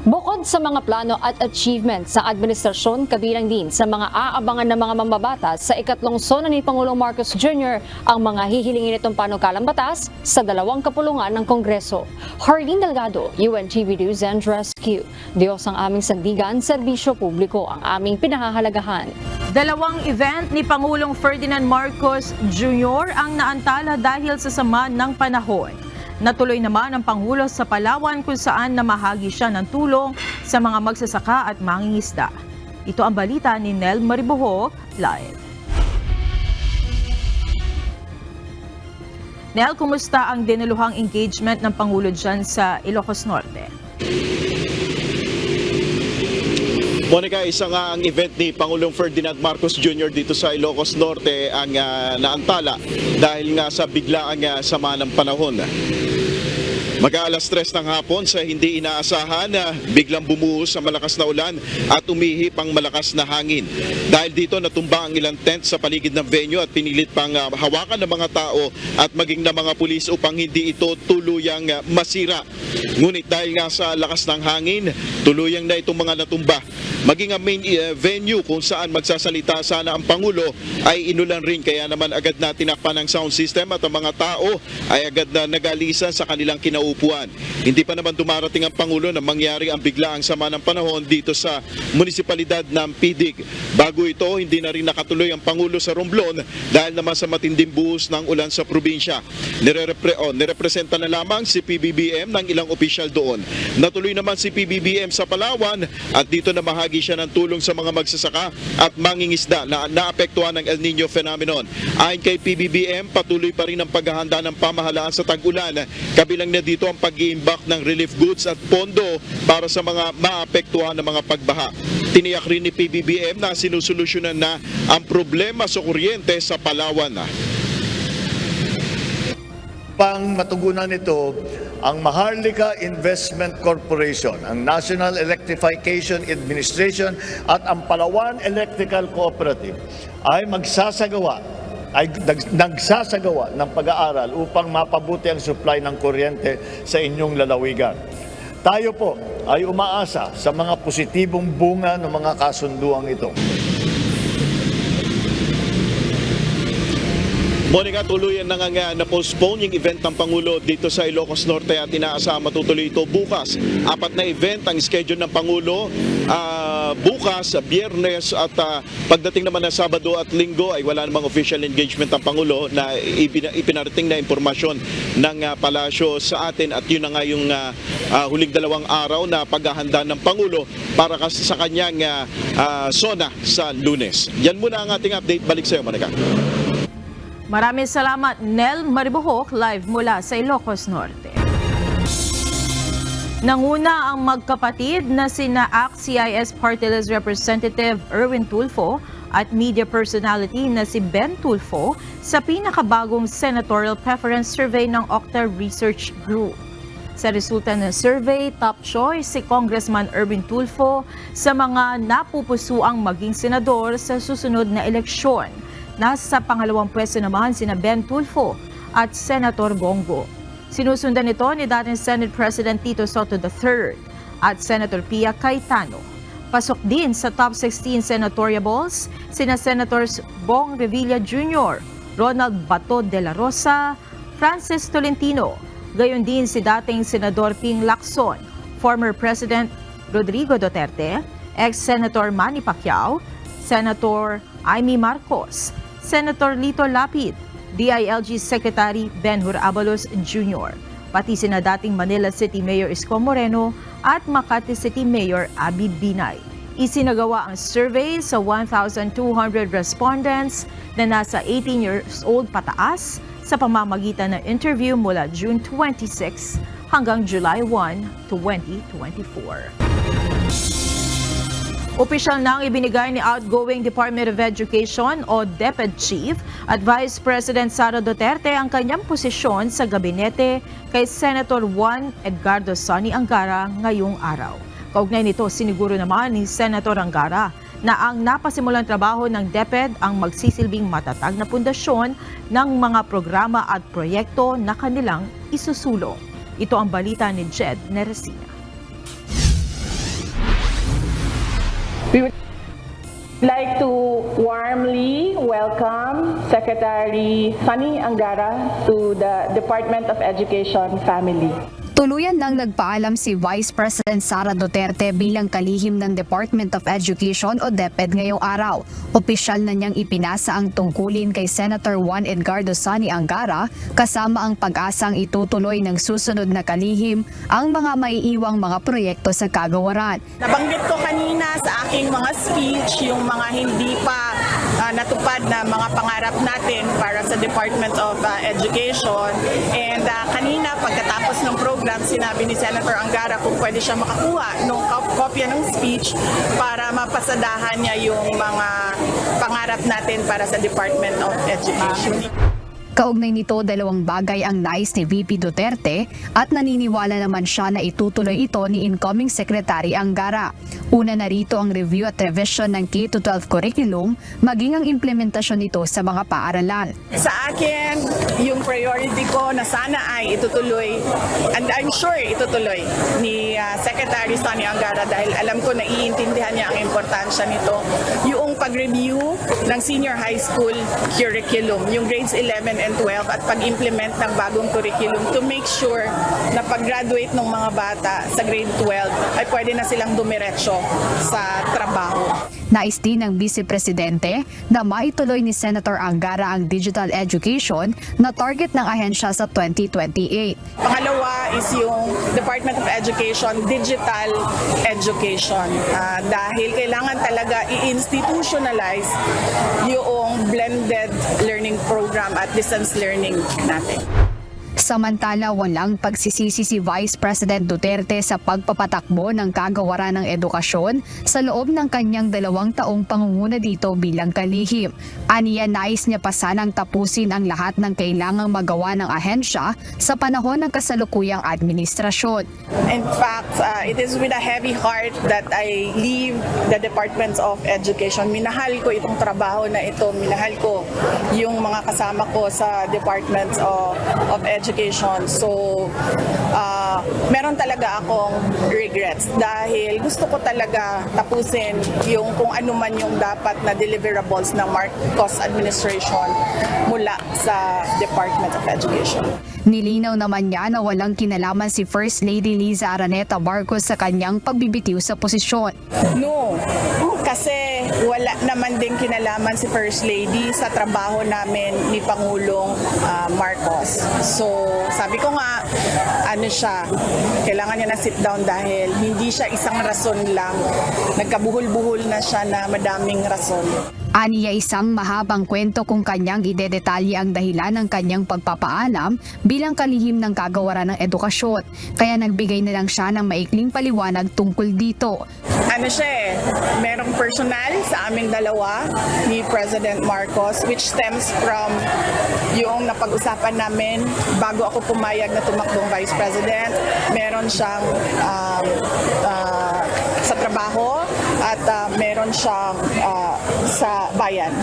Bukod sa mga plano at achievements sa administrasyon, kabilang din sa mga aabangan ng mga mambabatas sa ikatlong SONA ni Pangulong Marcos Jr. ang mga hihilingin itong panukalang batas sa dalawang kapulungan ng Kongreso. Hardin Delgado, UNTV News and Rescue. Diyos ang aming sandigan, serbisyo publiko ang aming pinahahalagahan. Dalawang event ni Pangulong Ferdinand Marcos Jr. ang naantala dahil sa sama ng panahon. Natuloy naman ang Pangulo sa Palawan kung saan namahagi siya ng tulong sa mga magsasaka at mangingisda. Ito ang balita ni Nel Mariboho live. Nel, kumusta ang dinaluhang engagement ng Pangulo dyan sa Ilocos Norte? Monica, isa nga ang event ni Pangulong Ferdinand Marcos Jr. dito sa Ilocos Norte ang naantala dahil nga sa biglaang sama ng panahon. Mag-aalas 3 ng hapon sa hindi inaasahan na biglang bumuhos sa malakas na ulan at umihip ang malakas na hangin. Dahil dito natumba ang ilang tent sa paligid ng venue at pinilit pang hawakan ng mga tao at maging ng mga pulis upang hindi ito tuluyang masira. Ngunit dahil nga sa lakas ng hangin, tuluyang na itong mga natumba. Maging ang main venue kung saan magsasalita sana ang Pangulo ay inulan rin, kaya naman agad na tinakpan ang sound system at ang mga tao ay agad na nagalisan sa kanilang kinaupuan. Hindi pa naman dumarating ang Pangulo na mangyari ang biglaang sama ng panahon dito sa munisipalidad ng Pidig. Bago ito, hindi na rin nakatuloy ang Pangulo sa Romblon dahil naman sa matinding buhos ng ulan sa probinsya. Nirepresenta na lamang si PBBM ng ilang opisyal doon. Natuloy naman si PBBM sa Palawan at dito na mahagi siya ng tulong sa mga magsasaka at mangingisda na naapektuhan ng El Nino phenomenon. Ayon kay PBBM, patuloy pa rin ang paghahanda ng pamahalaan sa tag-ulan. Kabilang na dito ang pag-iimbak ng relief goods at pondo para sa mga maapektuhan ng mga pagbaha. Tiniyak rin ni PBBM na sinusolusyonan na ang problema sa kuryente sa Palawan. Pang matugunan nito, ang Maharlika Investment Corporation, ang National Electrification Administration at ang Palawan Electrical Cooperative ay nagsasagawa ng pag-aaral upang mapabuti ang supply ng kuryente sa inyong lalawigan. Tayo po ay umaasa sa mga positibong bunga ng mga kasunduang ito. Monica, tuluyan na nga na-postpone yung event ng Pangulo dito sa Ilocos Norte at inaasahan matutuloy ito bukas. 4 na event ang schedule ng Pangulo bukas, Biyernes at pagdating naman ng Sabado at Linggo ay wala namang official engagement ng Pangulo na ipinarating na impormasyon ng palasyo sa atin at yun na nga yung huling 2 araw na paghahanda ng Pangulo para sa kanyang SONA sa Lunes. Yan muna ang ating update. Balik sa iyo, Monica. Maraming salamat, Nel Maribuhok, live mula sa Ilocos Norte. Nanguna ang magkapatid na sina ACT-CIS Party List Representative Erwin Tulfo at media personality na si Ben Tulfo sa pinakabagong senatorial preference survey ng Octa Research Group. Sa resulta ng survey, top choice si Congressman Erwin Tulfo sa mga napupusuang maging senador sa susunod na eleksyon. Nasa pangalawang pwesto naman sina Ben Tulfo at Senator Bongo. Sinusundan ito ni dating Senate President Tito Soto III at Senator Pia Cayetano. Pasok din sa top 16 senatoriables sina Senators Bong Revilla Jr., Ronald Bato de la Rosa, Francis Tolentino, gayon din si dating Senador Ping Lacson, former President Rodrigo Duterte, ex-Senator Manny Pacquiao, Senator Amy Marcos, Senator Lito Lapid, DILG Secretary Benhur Abalos Jr., pati sina dating Manila City Mayor Isko Moreno at Makati City Mayor Abby Binay. Isinagawa ang survey sa 1,200 respondents na nasa 18 years old pataas sa pamamagitan ng interview mula June 26 hanggang July 1, 2024. Opisyal nang ibinigay ni outgoing Department of Education o DepEd Chief at Vice President Sara Duterte ang kanyang posisyon sa gabinete kay Senator Juan Edgardo Sonny Angara ngayong araw. Kaugnay nito, siniguro naman ni Senator Angara na ang napasimulang trabaho ng DepEd ang magsisilbing matatag na pundasyon ng mga programa at proyekto na kanilang isusulong. Ito ang balita ni Jed Neresina. We would like to warmly welcome Secretary Sonny Angara to the Department of Education family. Tuluyan nang nagpaalam si Vice President Sara Duterte bilang kalihim ng Department of Education o DepEd ngayong araw. Opisyal na niyang ipinasa ang tungkulin kay Senator Juan Edgardo Sonny Angara kasama ang pag-asang itutuloy ng susunod na kalihim ang mga maiiwang mga proyekto sa kagawaran. Nabanggit ko kanina sa aking mga speech yung mga hindi pa natupad na mga pangarap natin para sa Department of Education. And kanina pagkatapos ng program, sinabi ni Senator Angara kung pwede siya makakuha ng kopya ng speech para mapasadahan niya yung mga pangarap natin para sa Department of Education. Kaugnay nito, dalawang bagay ang nais ni VP Duterte at naniniwala naman siya na itutuloy ito ni incoming Secretary Angara. Una na rito ang review at revision ng K-12 curriculum, maging ang implementasyon nito sa mga paaralan. Sa akin, yung priority ko na sana ay itutuloy, and I'm sure itutuloy ni Secretary Sani Angara dahil alam ko na iintindihan niya ang importansya nito, yung pag-review ng senior high school curriculum, yung grades 11 and 12 at pag-implement ng bagong curriculum to make sure na pag-graduate ng mga bata sa grade 12 ay pwede na silang dumiretso sa trabaho. Nais din ng Vice Presidente na maituloy ni Senator Angara ang digital education na target ng ahensya sa 2028. Pangalawa is yung Department of Education, digital education. Dahil kailangan talaga i-institutionalize yung blended learning program at distance learning natin. Samantala, walang pagsisisi si Vice President Duterte sa pagpapatakbo ng kagawaran ng edukasyon sa loob ng kanyang 2 taong pangunguna dito bilang kalihim. Aniya, nais niya pa sanang tapusin ang lahat ng kailangang magawa ng ahensya sa panahon ng kasalukuyang administrasyon. In fact, it is with a heavy heart that I leave the Department of Education. Minahal ko itong trabaho na ito. Minahal ko yung mga kasama ko sa Department of Education. So, meron talaga akong regrets dahil gusto ko talaga tapusin yung kung ano man yung dapat na deliverables ng Marcos administration mula sa Department of Education. Nilinaw naman niya na walang kinalaman si First Lady Liza Araneta Marcos sa kanyang pagbibitiw sa posisyon. No, kasi wala naman din kinalaman si First Lady sa trabaho namin ni Pangulong Marcos. So, sabi ko nga, kailangan niya na sit down dahil hindi siya isang rason lang. Nagkabuhol-buhol na siya na madaming rason. Aniya, isang mahabang kwento kung kanyang idedetalye ang dahilan ng kanyang pagpapaalam bilang kalihim ng kagawaran ng edukasyon. Kaya nagbigay na lang siya ng maikling paliwanag tungkol dito. Merong personal sa aming dalawa ni President Marcos which stems from yung napag-usapan namin bago ako pumayag na tumakbong Vice President. Meron siyang sa trabaho at meron siyang sa bayan.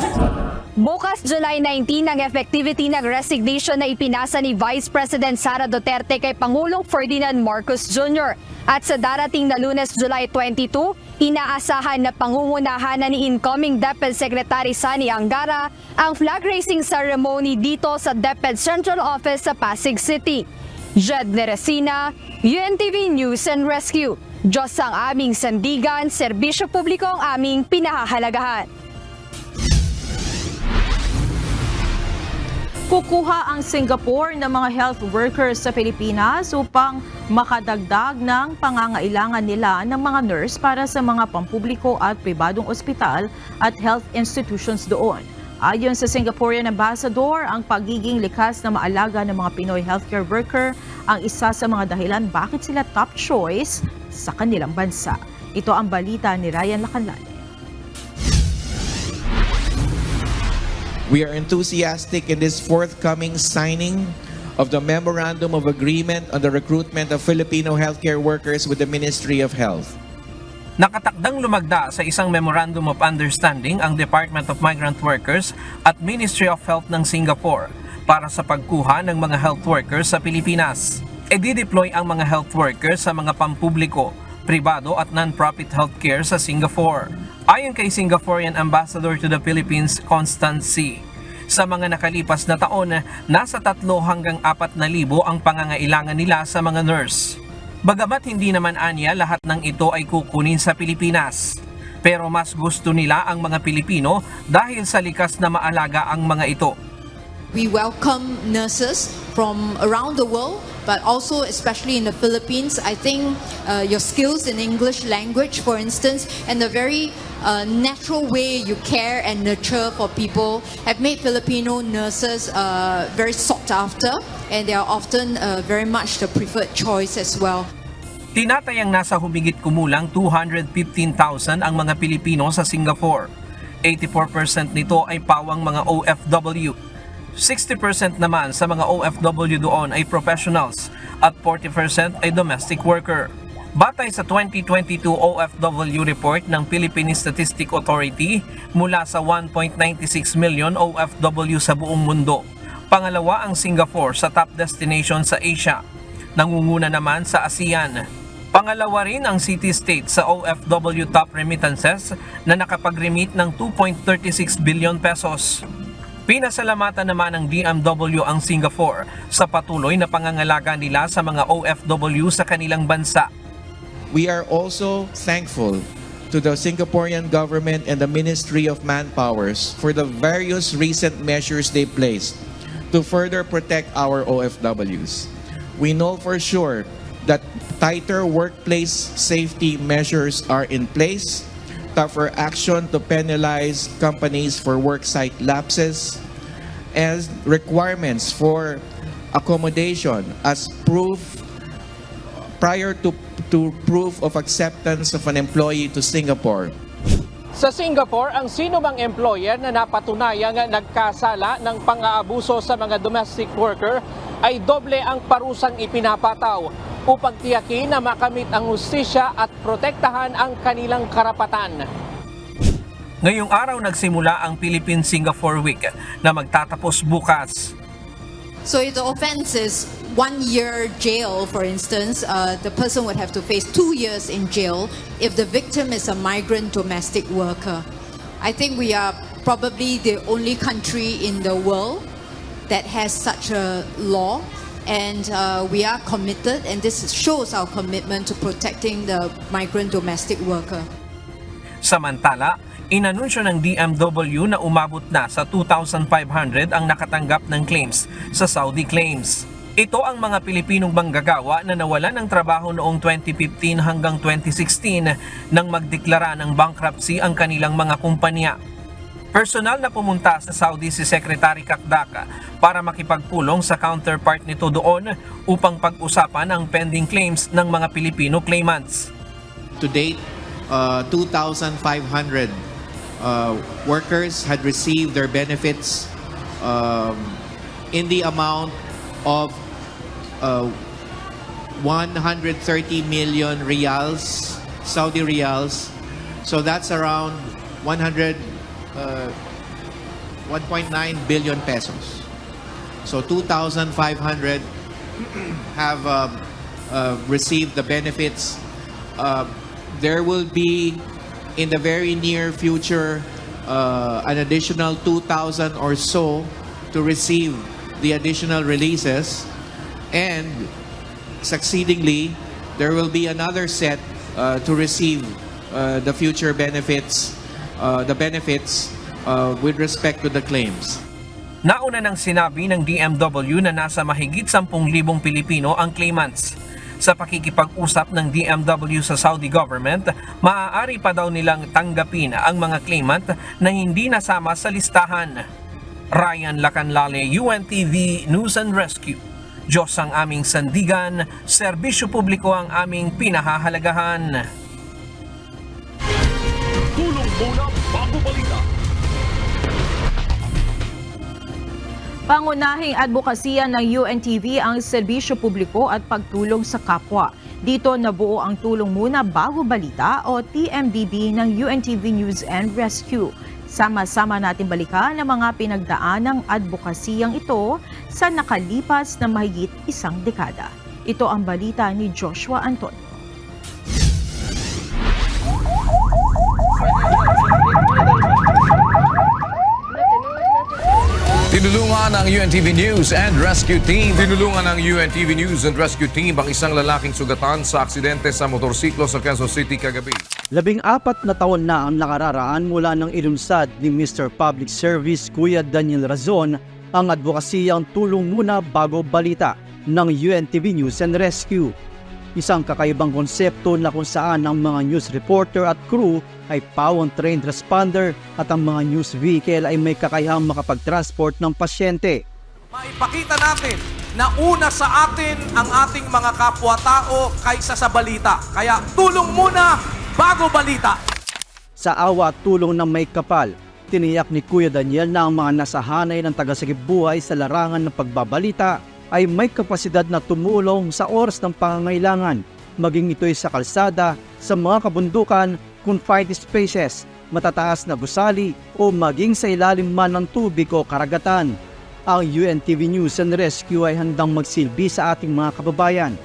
Bukas July 19 ang effectivity ng resignation na ipinasa ni Vice President Sara Duterte kay Pangulong Ferdinand Marcos Jr. At sa darating na Lunes July 22, inaasahan na pangungunahan na ni incoming DepEd Secretary Sani Angara ang flag raising ceremony dito sa DepEd Central Office sa Pasig City. Jed Neresina, UNTV News and Rescue. Diyos ang aming sandigan, serbisyo publiko ang aming pinahahalagahan. Kukuha ang Singapore ng mga health workers sa Pilipinas upang makadagdag ng pangangailangan nila ng mga nurse para sa mga pampubliko at pribadong ospital at health institutions doon. Ayon sa Singaporean Ambassador, ang pagiging likas na maalaga ng mga Pinoy healthcare worker ang isa sa mga dahilan bakit sila top choice sa kanilang bansa. Ito ang balita ni Ryan Lacanlale. We are enthusiastic in this forthcoming signing of the Memorandum of Agreement on the recruitment of Filipino healthcare workers with the Ministry of Health. Nakatakdang lumagda sa isang Memorandum of Understanding ang Department of Migrant Workers at Ministry of Health ng Singapore para sa pagkuha ng mga health workers sa Pilipinas. I-deploy ang mga health workers sa mga pampubliko, pribado at non-profit healthcare sa Singapore. Ayon kay Singaporean Ambassador to the Philippines, Constance C., sa mga nakalipas na taon, nasa 3 hanggang 4,000 ang pangangailangan nila sa mga nurse. Bagamat hindi naman anya lahat ng ito ay kukunin sa Pilipinas. Pero mas gusto nila ang mga Pilipino dahil sa likas na maalaga ang mga ito. We welcome nurses from around the world, but also especially in the Philippines. I think your skills in English language, for instance, and the very natural way you care and nurture for people have made Filipino nurses very sought after, and they are often very much the preferred choice as well. Tinatayang nasa humigit kumulang 215,000 ang mga Pilipino sa Singapore. 84% nito ay pawang mga OFW. 60% naman sa mga OFW doon ay professionals at 40% ay domestic worker. Batay sa 2022 OFW report ng Philippine Statistics Authority, mula sa 1.96 million OFW sa buong mundo, pangalawa ang Singapore sa top destination sa Asia. Nangunguna naman sa ASEAN. Pangalawa rin ang city-state sa OFW top remittances na nakapag-remit ng 2.36 billion pesos. Pinasalamatan naman ng DMW ang Singapore sa patuloy na pangangalaga nila sa mga OFW sa kanilang bansa. We are also thankful to the Singaporean government and the Ministry of Manpowers for the various recent measures they placed to further protect our OFWs. We know for sure that tighter workplace safety measures are in place, tougher action to penalize companies for worksite lapses, and requirements for accommodation as proof prior to proof of acceptance of an employee to Singapore. Sa Singapore, ang sino mang employer na napatunayang nagkasala ng pang-aabuso sa mga domestic worker ay doble ang parusang ipinapataw upang tiyakin na makamit ang hustisya at protektahan ang kanilang karapatan. Ngayong araw nagsimula ang Philippine-Singapore Week na magtatapos bukas. So if the offense is 1 year jail, for instance, the person would have to face 2 years in jail if the victim is a migrant domestic worker. I think we are probably the only country in the world that has such a law, and we are committed, and this shows our commitment to protecting the migrant domestic worker. Samantala, inanunsyo ng DMW na umabot na sa 2,500 ang nakatanggap ng claims sa Saudi Claims. Ito ang mga Pilipinong manggagawa na nawalan ng trabaho noong 2015 hanggang 2016 nang magdeklara ng bankruptcy ang kanilang mga kumpanya. Personal na pumunta sa Saudi si Secretary Kakdaka para makipagpulong sa counterpart nito doon upang pag-usapan ang pending claims ng mga Pilipino claimants. To date, 2,500 workers had received their benefits in the amount of 130 million riyals, Saudi riyals. So that's around 1.9 billion pesos. So 2,500 have received the benefits. There will be in the very near future an additional 2,000 or so to receive the additional releases, and succeedingly there will be another set to receive the future benefits, with respect to the claims. Nauna nang sinabi ng DMW na nasa mahigit 10,000 Pilipino ang claimants. Sa pakikipag-usap ng DMW sa Saudi government, maaari pa daw nilang tanggapin ang mga claimant na hindi nasama sa listahan. Ryan Lacanlale, UNTV News and Rescue. Diyos ang aming sandigan, serbisyo publiko ang aming pinahahalagahan. Tulong muna bago balita. Pangunahing advokasya ng UNTV ang serbisyo publiko at pagtulong sa kapwa. Dito nabuo ang Tulong Muna Bago Balita o TMBB ng UNTV News and Rescue. Sama-sama natin balikan ang mga pinagdaanang advokasiyang ito sa nakalipas na mahigit 1 dekada. Ito ang balita ni Joshua Anton. Tinulungan ng UNTV News and Rescue Team. Tinulungan ng UNTV News and Rescue Team ang isang lalaking sugatan sa aksidente sa motorsiklo sa Quezon City kagabi. 14 na taon na ang nakararaan mula nang ilunsad ni Mr. Public Service Kuya Daniel Razon ang advokasiyang Tulong Muna Bago Balita ng UNTV News and Rescue. Isang kakaibang konsepto na kung saan ang mga news reporter at crew ay pawang trained responder at ang mga news vehicle ay may kakayahang makapag-transport ng pasyente. Maipakita natin na una sa atin ang ating mga kapwa-tao kaysa sa balita. Kaya tulong muna bago balita. Sa awa at tulong ng may kapal, Tiniyak ni Kuya Daniel na ang mga nasahanay ng tagasagip buhay sa larangan ng pagbabalita ay may kapasidad na tumulong sa oras ng pangangailangan, maging ito'y sa kalsada, sa mga kabundukan, confined spaces, matataas na gusali o maging sa ilalim man ng tubig o karagatan. Ang UNTV News and Rescue ay handang magsilbi sa ating mga kababayan.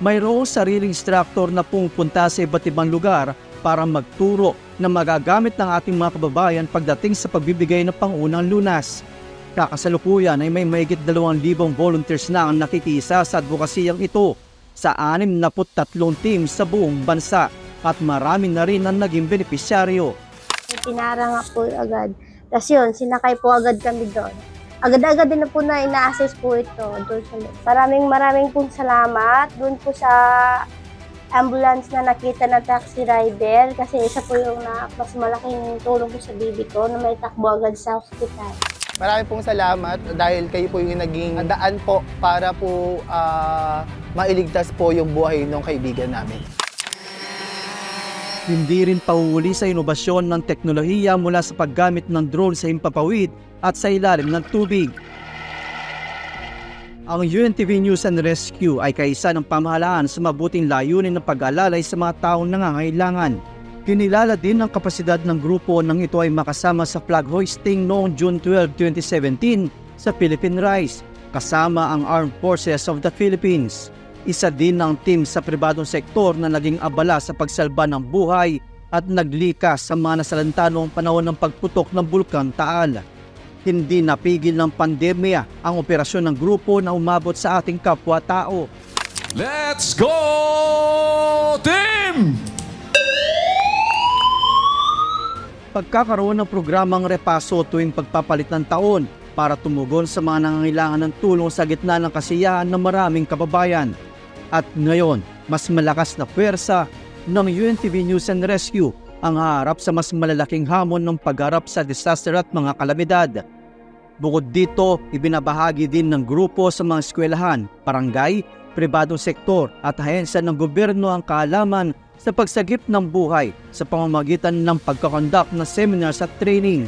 Mayroong sariling instructor na pumupunta sa iba't ibang lugar para magturo na magagamit ng ating mga kababayan pagdating sa pagbibigay ng pangunang lunas. Kakasalukuyan ay may mahigit 2,000 volunteers na ang nakikisa sa advokasiyang ito sa 63 teams sa buong bansa at marami na rin ang naging benepisyaryo. Pinara nga po agad. Tapos yun, sinakay po agad kami doon. Agad-agad din na po na ina-assess po ito doon sa loob. Maraming pong salamat doon po sa ambulance na nakita na taxi rider kasi isa po yung mas malaking tulong po sa baby ko na may takbo agad sa hospital. Maraming pong salamat dahil kayo po yung naging daan po para po mailigtas po yung buhay ng kaibigan namin. Hindi rin pauuli sa inobasyon ng teknolohiya mula sa paggamit ng drone sa himpapawid at sa ilalim ng tubig. Ang UNTV News and Rescue ay kaisa ng pamahalaan sa mabuting layunin ng pag-alalay sa mga taong nangangailangan. Kinilala din ang kapasidad ng grupo nang ito ay makasama sa flag hoisting noong June 12, 2017 sa Philippine Rise, kasama ang Armed Forces of the Philippines. Isa din ng team sa pribadong sektor na naging abala sa pagsalba ng buhay at naglikas sa mga nasalanta noong panahon ng pagputok ng Bulkan Taal. Hindi napigil ng pandemya ang operasyon ng grupo na umabot sa ating kapwa-tao. Let's go, team! Pagkakaroon ng programang repaso tuwing pagpapalit ng taon para tumugon sa mga nangangailangan ng tulong sa gitna ng kasiyahan ng maraming kababayan. At ngayon, mas malakas na puwersa ng UNTV News and Rescue ang haharap sa mas malalaking hamon ng pagharap sa disaster at mga kalamidad. Bukod dito, ibinabahagi din ng grupo sa mga eskwelahan, barangay, pribadong sektor at ahensya ng gobyerno ang kaalaman sa pagsagip ng buhay sa pamamagitan ng pagkakondak ng seminars at training.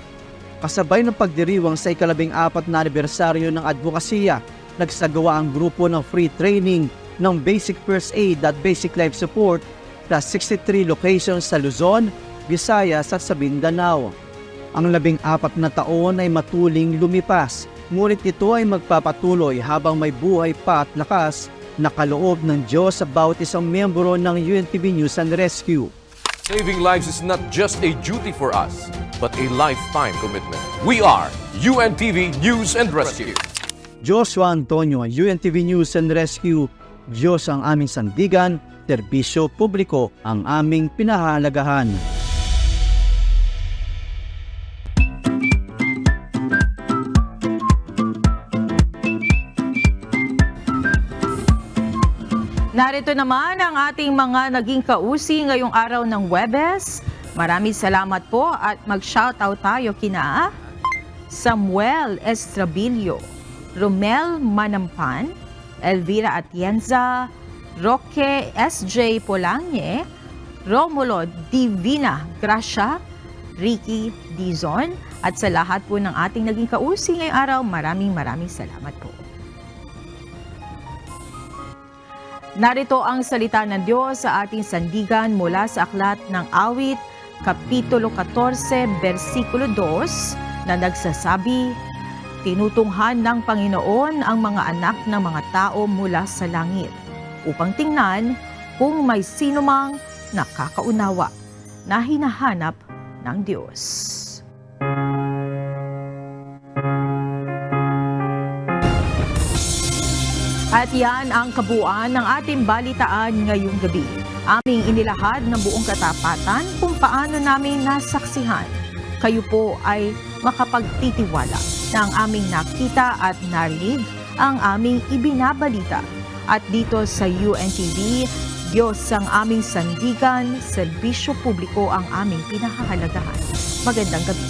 Kasabay ng pagdiriwang sa 14th na anibersaryo ng advokasya, nagsagawa ang grupo ng free training ng basic first aid at basic life support sa 63 locations sa Luzon, Visayas at sa Mindanao. Ang 14 na taon ay matuling lumipas, ngunit ito ay magpapatuloy habang may buhay pa at lakas na kaloob ng Diyos sa bawat isang miyembro ng UNTV News and Rescue. Saving lives is not just a duty for us, but a lifetime commitment. We are UNTV News and Rescue. Joshua Antonio, UNTV News and Rescue. Diyos ang aming sandigan, serbisyo publiko ang aming pinahahalagahan. Narito naman ang ating mga naging kausi ngayong araw ng Huwebes. Maraming salamat po at mag-shoutout tayo kina Samuel Estrabillo, Romel Manampan, Elvira Atienza, Roque S.J. Polanye, Romulo Divina Gracia, Ricky Dizon, at sa lahat po ng ating naging kausi ngayong araw, maraming salamat po. Narito ang salita ng Diyos sa ating sandigan mula sa Aklat ng Awit, Kapitulo 14, versikulo 2, na nagsasabi, tinutunghan ng Panginoon ang mga anak ng mga tao mula sa langit, upang tingnan kung may sino mang nakakaunawa na hinahanap ng Diyos. At yan ang kabuuan ng ating balitaan ngayong gabi. Aming inilahad ng buong katapatan kung paano namin nasaksihan. Kayo po ay makapagtitiwala na ang aming nakita at narinig ang aming ibinabalita. At dito sa UNTV, Diyos ang aming sandigan, serbisyo publiko ang aming pinahahalagahan. Magandang gabi.